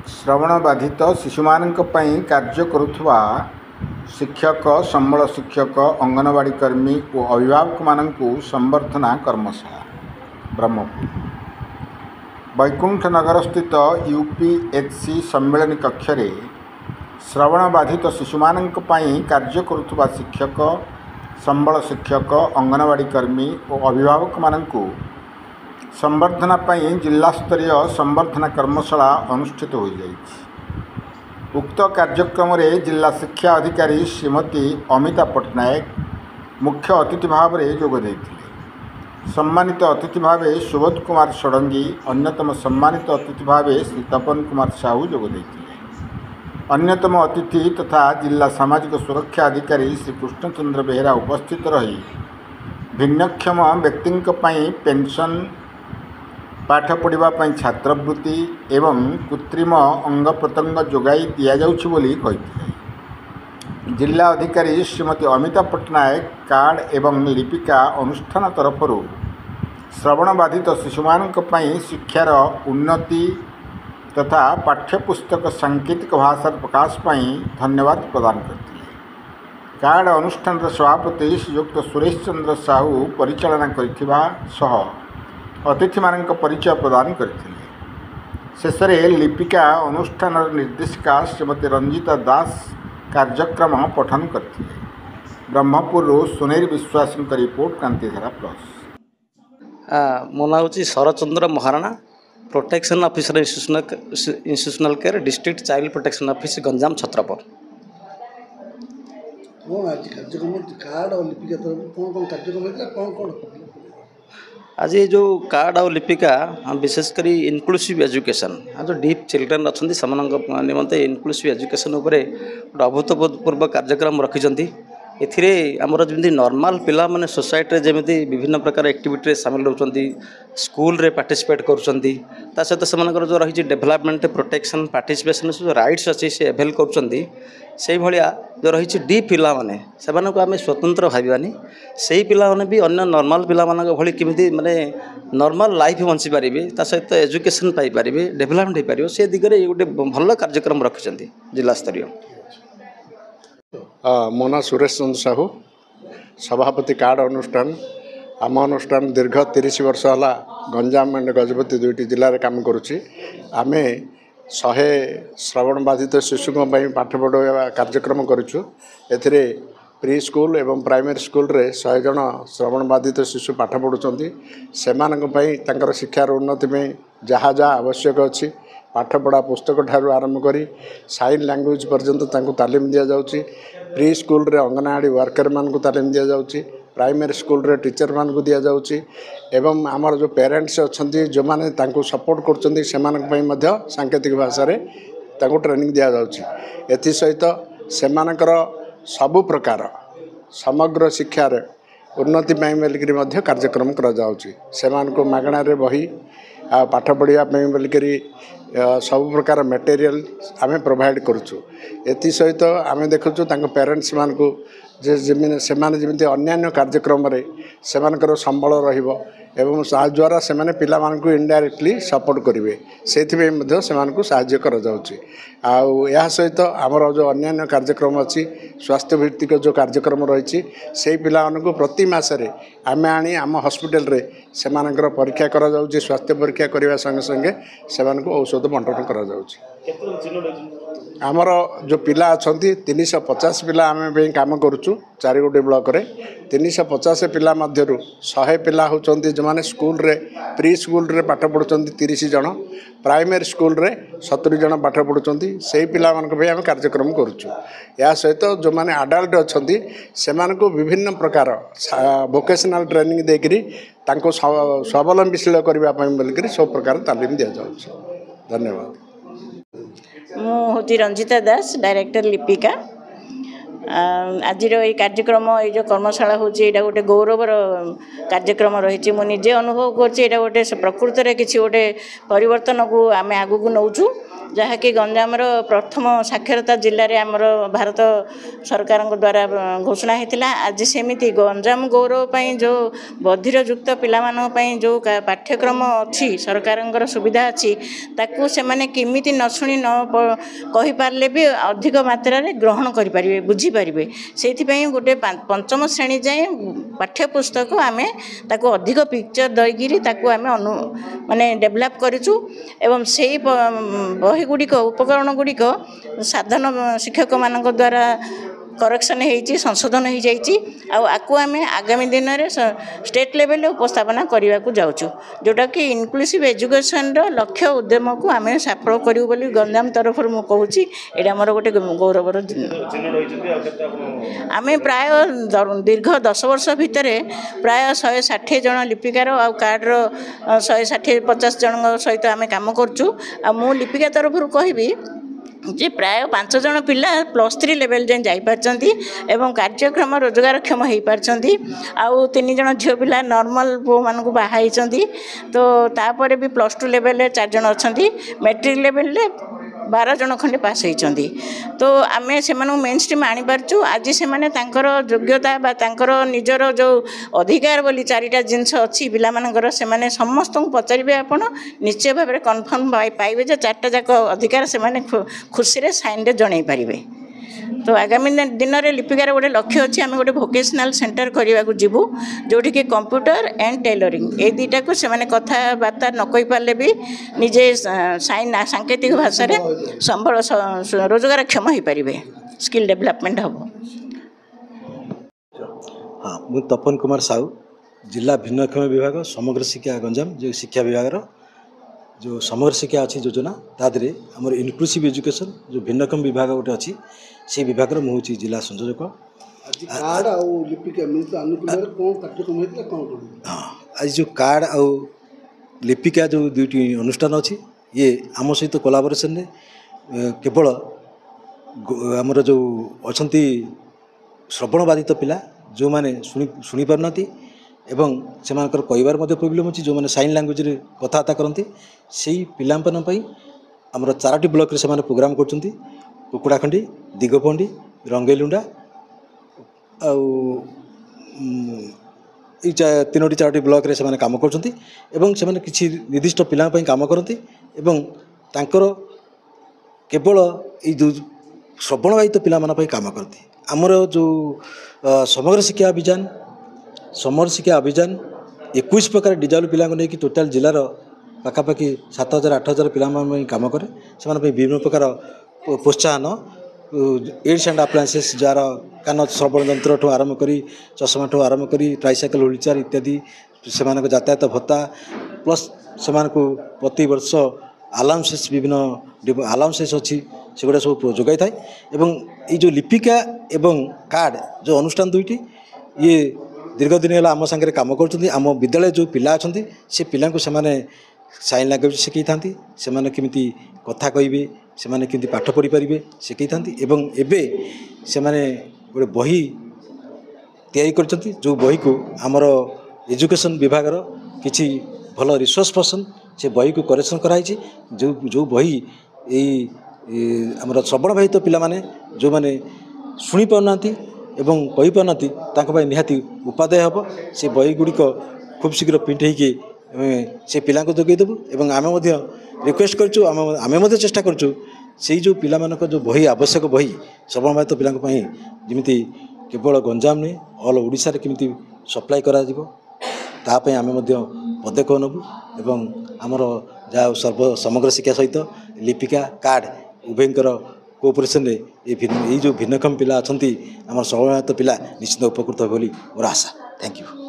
श्रवण बाधित शिशुमानंक पई कार्य करुथुवा शिक्षक संबल शिक्षक अंगनवाड़ी कर्मी और अभिभावक मानंकु संबर्धना कर्मशाला ब्रह्मपुर वैकुंठ नगर स्थित यूपीएचसी सम्मेलन कक्ष रे श्रवण बाधित शिशुमानंक पई कार्य करुथुवा शिक्षक संबल शिक्षक अंगनवाड़ी कर्मी और अभिभावक मानंकु संबर्धना पई जिला स्तरीय संबर्धना कर्मशाला अनुष्ठित हो जाइछि। उक्त कार्यक्रम रे जिला शिक्षा अधिकारी श्रीमती अमिता पट्टनायक मुख्य अतिथि भाव में जोग देथिले। सम्मानित अतिथि भाव सुबोध कुमार षडंगी, अन्यतम सम्मानित अतिथि भाव श्री तपन कुमार साहू जोग देथिले। अन्यतम अतिथि तथा जिला सामाजिक सुरक्षा अधिकारी श्री कृष्णचंद्र बेहेरा उपस्थित रही भिन्नक्षम व्यक्ति पेंशन, पाठ पढ़ा छात्रवृत्ति एवं कृत्रिम अंग प्रत्यंग जोगाई दि जाउछि बोली कहिथिले। जिला अधिकारी श्रीमती अमिता पट्टनायक कार्ड एवं लिपिका अनुष्ठान तरफ श्रवण बाधित शिशुमानंक पई शिक्षार उन्नति तथा पाठ्यपुस्तक सांकेतिक भाषा प्रकाश पई धन्यवाद प्रदान करथिले। कार्ड अनुष्ठान सभापति श्रीयुक्त सुरेश चंद्र साहू परिचालना करिथिबा सह अतिथि मानक परिचय प्रदान करथिले। शेष में लिपिका अनुष्ठान निर्देशिका श्रीमती रंजिता दास कार्यक्रम पठन करथिले। ब्रह्मपुर सुनेर विश्वास रिपोर्ट क्रांतिधारा प्लस। मो ना हूँ Sharachandra Maharana, protection officer institutional care district child protection office Ganjam Chhatrapur. आज कार्यक्रम कार्ड और लिपिका तरफ कौन कार्यक्रम कौन आज ये जो कार्ड और लिपिका विशेषकर इनक्लूसिव एजुकेशन जो डीप चिल्ड्रेन अच्छा से निमंते इनक्लूसिव एजुकेशन उपरे गोटे अभूतपूर्व कार्यक्रम रखिंट। एथिरे आमर जमी नॉर्मल पिला माने सोसाइटी जमी विभिन्न प्रकार एक्टिविटी सामिल होती स्कूल रे पार्टिसिपेट करुँच सहित से जो रही डेवलपमेंट प्रोटेक्शन पार्टिसिपेशन जो राइट्स अच्छी से एभेल करा जो रही डी पिला माने से आम स्वतंत्र भावानी से पिला माने भी अन्य नॉर्मल पिला मानक भली किमिति माने नॉर्मल लाइफ बंची पारे सहित एजुकेशन पाई पारे डेवलपमेंट हो पार से दिगरे गोटे भल कार्यक्रम रखिंट जिला स्तरीय। मो ना सुरेश चंद्र साहू, सभापति कार्ड अनुष्ठान। आम अनुष्ठान दीर्घ 30 वर्ष है गंजाम एंड गजपति दुईटी जिले में काम करुच्ची। आम 100 श्रवण बाधित शिशु पाठ पढ़ा कार्यक्रम करुचु। एथिरे प्री स्कूल एवं प्राइमरी स्कूल रे 100 जन श्रवण बाधित शिशु पाठ पढ़ुंट। से शिक्षार उन्नति में जहाँ जहाँ आवश्यक अच्छी पाठपढ़ा पुस्तक ठारू आरंभ करी साइन लैंग्वेज पर्यंत तालीम दि जाउची। प्री स्कूल रे अंगनवाड़ी वर्कर मान को तालीम दि जाउची, प्राइमरी स्कूल रे टीचर मान को दि जाउची एवं आमर जो पेरेंट्स अच्छी जो मैंने सपोर्ट करछंती सेमानक पई मध्य सांकेतिक भाषा रे तांको ट्रेनिंग दि जाउची। एथि सहित सेमानकर सबु प्रकार समग्र शिक्षा रे उन्नति पाई बोलिक मध्य कार्यक्रम करा जाउची। सेमानको मागणा रे बही पाठ पढ़ा बोलिक सब प्रकार मटेरियल आम प्रोवाइड करुचु। एथि सहित आम देखुचु पेरेंट्स मान को से अन्य कार्यक्रम रे सेमानकर संबल रहिबो एवं द्वारा से पिला मानकु इनडायरेक्टली सपोर्ट करेंगे से साहाय्य करा जाउची। या सहित आमर जो अन्य कार्यक्रम अच्छी स्वास्थ्य भित्तिक जो कार्यक्रम रही से पिला मानकु प्रति मासरे आम आनी आम हॉस्पिटल रे सेमानकर परीक्षा करा जाउची। स्वास्थ्य परीक्षा करने संगे संगे सेमानकु औषध बंटन करा जाउची। आमर जो पिला अच्छा 350 पिला आम काम करुचु 4 गोटे ब्लॉक रे 350 पिला मध्यरु 100 पिला होचंती जो माने स्कूल रे प्री स्कूल रे पाठ पढ़ुचंती 30 जन, प्राइमरी स्कूल रे 70 जन पाठ पढ़ुचंती। से पिला मानक पे आम कार्यक्रम करुचु। या सहित जो माने अडल्ट अच्छंती सेमानकु विभिन्न प्रकार वोकेशनल ट्रेनिंग देकरी तांको स्वावलंबीशील करबा पई बोलकरी सब प्रकार तालीम दिया जाउछ। धन्यवाद। मु हूँ रंजिता दास, डायरेक्टर लिपिका। ଆଜିର ଏଇ କାର୍ଯ୍ୟକ୍ରମ ଏଇ ଯେଉଁ କର୍ମଶାଳା ହେଉଛି ଏଇଟା ଗୋଟେ ଗୌରବର କାର୍ଯ୍ୟକ୍ରମ ରହିଛି। ମୁଁ ନିଜେ ଅନୁଭବ କରୁଛି ଏଇଟା ଗୋଟେ ପ୍ରକୃତରେ କିଛି ଗୋଟେ ପରିବର୍ତ୍ତନକୁ ଆମେ ଆଗକୁ ନେଉଛୁ, ଯାହାକି ଗଞ୍ଜାମର ପ୍ରଥମ ସାକ୍ଷରତା ଜିଲ୍ଲାରେ ଆମର ଭାରତ ସରକାରଙ୍କ ଦ୍ୱାରା ଘୋଷଣା ହୋଇଥିଲା। ଆଜି ସେମିତି ଗଞ୍ଜାମ ଗୌରବ ପାଇଁ ଯେଉଁ ବଧିର ଯୁକ୍ତ ପିଲାମାନଙ୍କ ପାଇଁ ଯେଉଁ ପାଠ୍ୟକ୍ରମ ଅଛି, ସରକାରଙ୍କର ସୁବିଧା ଅଛି, ତାକୁ ସେମାନେ କେମିତି ନ ଶୁଣି ନ କହିପାରିଲେ ବି ଅଧିକ ମାତ୍ରାରେ ଗ୍ରହଣ କରିପାରିବେ, ବୁଝିପାରିବେ। ସେଇଥିପାଇଁ ଗୋଟେ ପଞ୍ଚମ ଶ୍ରେଣୀ ଯାଏଁ ପାଠ୍ୟପୁସ୍ତକ ଆମେ ତାକୁ ଅଧିକ ପିକ୍ଚର ଦେଇକିରି ତାକୁ ଆମେ ମାନେ ଡେଭଲପ୍ କରିଛୁ ଏବଂ ସେଇ ବହିଗୁଡ଼ିକ ଉପକରଣ ଗୁଡ଼ିକ ସାଧାରଣ ଶିକ୍ଷକମାନଙ୍କ ଦ୍ୱାରା କରେକ୍ସନ୍ ହେଇଛି, ସଂଶୋଧନ ହେଇଯାଇଛି। ଆଉ ଆକୁ ଆମେ ଆଗାମୀ ଦିନରେ ଷ୍ଟେଟ୍ ଲେଭେଲରେ ଉପସ୍ଥାପନା କରିବାକୁ ଯାଉଛୁ, ଯେଉଁଟାକି ଇନକ୍ଲୁସିଭ୍ ଏଜୁକେସନ୍ର ଲକ୍ଷ୍ୟ ଉଦ୍ୟମକୁ ଆମେ ସଫଳ କରିବୁ ବୋଲି ଗଞ୍ଜାମ ତରଫରୁ ମୁଁ କହୁଛି। ଏଇଟା ଆମର ଗୋଟେ ଗୌରବର ଦିନ। ଆମେ ପ୍ରାୟ ଦୀର୍ଘ 10 ବର୍ଷ ଭିତରେ ପ୍ରାୟ 160 ଜଣ ଲିପିକାର ଆଉ କାର୍ଡ଼ର 160-50 ଜଣଙ୍କ ସହିତ ଆମେ କାମ କରୁଛୁ। ଆଉ ମୁଁ ଲିପିକା ତରଫରୁ କହିବି ଯେ ପ୍ରାୟ 5 ଜଣ ପିଲା +3 ଲେଭେଲ୍ ଯାଏଁ ଯାଇପାରିଛନ୍ତି ଏବଂ କାର୍ଯ୍ୟକ୍ରମ ରୋଜଗାରକ୍ଷମ ହୋଇପାରିଛନ୍ତି। ଆଉ 3 ଜଣ ଝିଅ ପିଲା ନର୍ମାଲ୍ ପୁଅମାନଙ୍କୁ ବାହା ହେଇଛନ୍ତି। ତ ତାପରେ ବି +2 ଲେଭେଲ୍ରେ 4 ଜଣ ଅଛନ୍ତି, ମେଟ୍ରିକ୍ ଲେଭେଲ୍ରେ 12 ଜଣ ଖଣ୍ଡେ ପାସ୍ ହେଇଛନ୍ତି। ତ ଆମେ ସେମାନଙ୍କୁ ମେନ୍ ଷ୍ଟ୍ରିମ୍ ଆଣିପାରୁଛୁ। ଆଜି ସେମାନେ ତାଙ୍କର ଯୋଗ୍ୟତା ବା ତାଙ୍କର ନିଜର ଯେଉଁ ଅଧିକାର ବୋଲି 4ଟା ଜିନିଷ ଅଛି ପିଲାମାନଙ୍କର, ସେମାନେ ସମସ୍ତଙ୍କୁ ପଚାରିବେ, ଆପଣ ନିଶ୍ଚୟ ଭାବରେ କନଫର୍ମ ପାଇବେ ଯେ 4ଟା ଯାକ ଅଧିକାର ସେମାନେ ଖୁସିରେ ସାଇନ୍ରେ ଜଣାଇ ପାରିବେ। ତ ଆଗାମୀ ଦିନରେ ଲିପିକାର ଗୋଟେ ଲକ୍ଷ୍ୟ ଅଛି, ଆମେ ଗୋଟେ ଭୋକେସନାଲ୍ ସେଣ୍ଟର କରିବାକୁ ଯିବୁ, ଯେଉଁଠିକି କମ୍ପ୍ୟୁଟର ଆଣ୍ଡ ଟେଲରିଂ ଏଇ ଦୁଇଟାକୁ ସେମାନେ କଥାବାର୍ତ୍ତା ନ କହିପାରିଲେ ବି ନିଜେ ସାଙ୍କେତିକ ଭାଷାରେ ରୋଜଗାରକ୍ଷମ ହୋଇପାରିବେ, ସ୍କିଲ୍ ଡେଭଲପମେଣ୍ଟ ହେବ। हाँ ମୁଁ ତପନ କୁମାର ସାହୁ, जिला भिन्नक्षम विभाग समग्र शिक्षा गंजाम जो शिक्षा विभाग जो समग्र शिक्षा अच्छी योजना तादे आमर इनक्लूसिव एजुकेशन जो भिन्नक्षम विभाग गोटे अच्छी से विभाग मुझे जिला संयोजक। हाँ आज जो कार्ड आउ लिपिका जो दुईटी अनुष्ठान अच्छी ये आम सहित कोलाबोरेशन केवल आमर जो अच्छा श्रवण बाधित पिला जो मैंने शुणी पारना एवं से कहबार प्रोब्लेम अच्छी जो मैंने साइन लैंग्वेज कथबार्ता करती से पिलापी आमर 4टी ब्लॉक रे से प्रोग्राम कर कुकुड़ाखंडी दिगपंडी रंगेलुंडा आउ 3टी 4टी ब्लॉक रे से काम कर किसी निर्दिष्ट पिलापी काम करती केवल ये श्रवण बाधित पिला काम करती। आमर जो समग्र शिक्षा अभियान 21 प्रकार डिजाबल पिला नहीं टोटाल जिलार पाखापाखि 7,000-8,000 पिला काम करे से विभिन्न प्रकार प्रोत्साहन एड्स एंड अप्लायसेस जार कान श्रवण यंत्र ठूँ आरंभ कर चषमा ठूँ आरंभ कर ट्राइसाइकल व्हीलचेयर इत्यादि से यातायात भत्ता प्लस से प्रति वर्ष अलाउंसेस विभिन्न अलाउंसेस अच्छी सेगुड़ा सब जोगाई थाए। एवं ये जो लिपिका एवं कार्ड जो अनुष्ठान दुईटी ये दीर्घ दिन है आम सांगे कम कर विद्यालय जो पिला अच्छा से पिला को सेमाने साइन लैंग्वेज शिखई था से केमी कथा कहे से केमी पाठ पढ़ी पारे शिखई था। एवं से गोटे बही तैयारी कर जो बही को आमर एजुकेशन विभाग किसी भल रिसोर्स पर्सन से बही को करेक्शन कराई जो बही आमर श्रवण बाधित पिला माने जो माने शुणी पारना एवं कही पारना निहाती उपादेय हम से बही गुड़िक खूब शीघ्र प्रिंट होगी से पिला जोगेदेबू। एवं आम रिक्वेस्ट करूँ आम चेष्टा करूँ से जो पिला जो बही आवश्यक बही श्रवण बाधित पिला जमी केवल गंजाम नहीं ऑल ओडिशा रे केमिति सप्लाई करा जिवो तापे आम पदक्षेप नबू। एवं आमर जहाँ सर्व समग्र शिक्षा सहित लिपिका कार्ड उभयंकर कोऑपरेशन रे ये जो भिन्नक्षम पिला अच्छा आम श्रवण बाधित पिला निश्चित उपकृत हो मोर आशा। Thank you.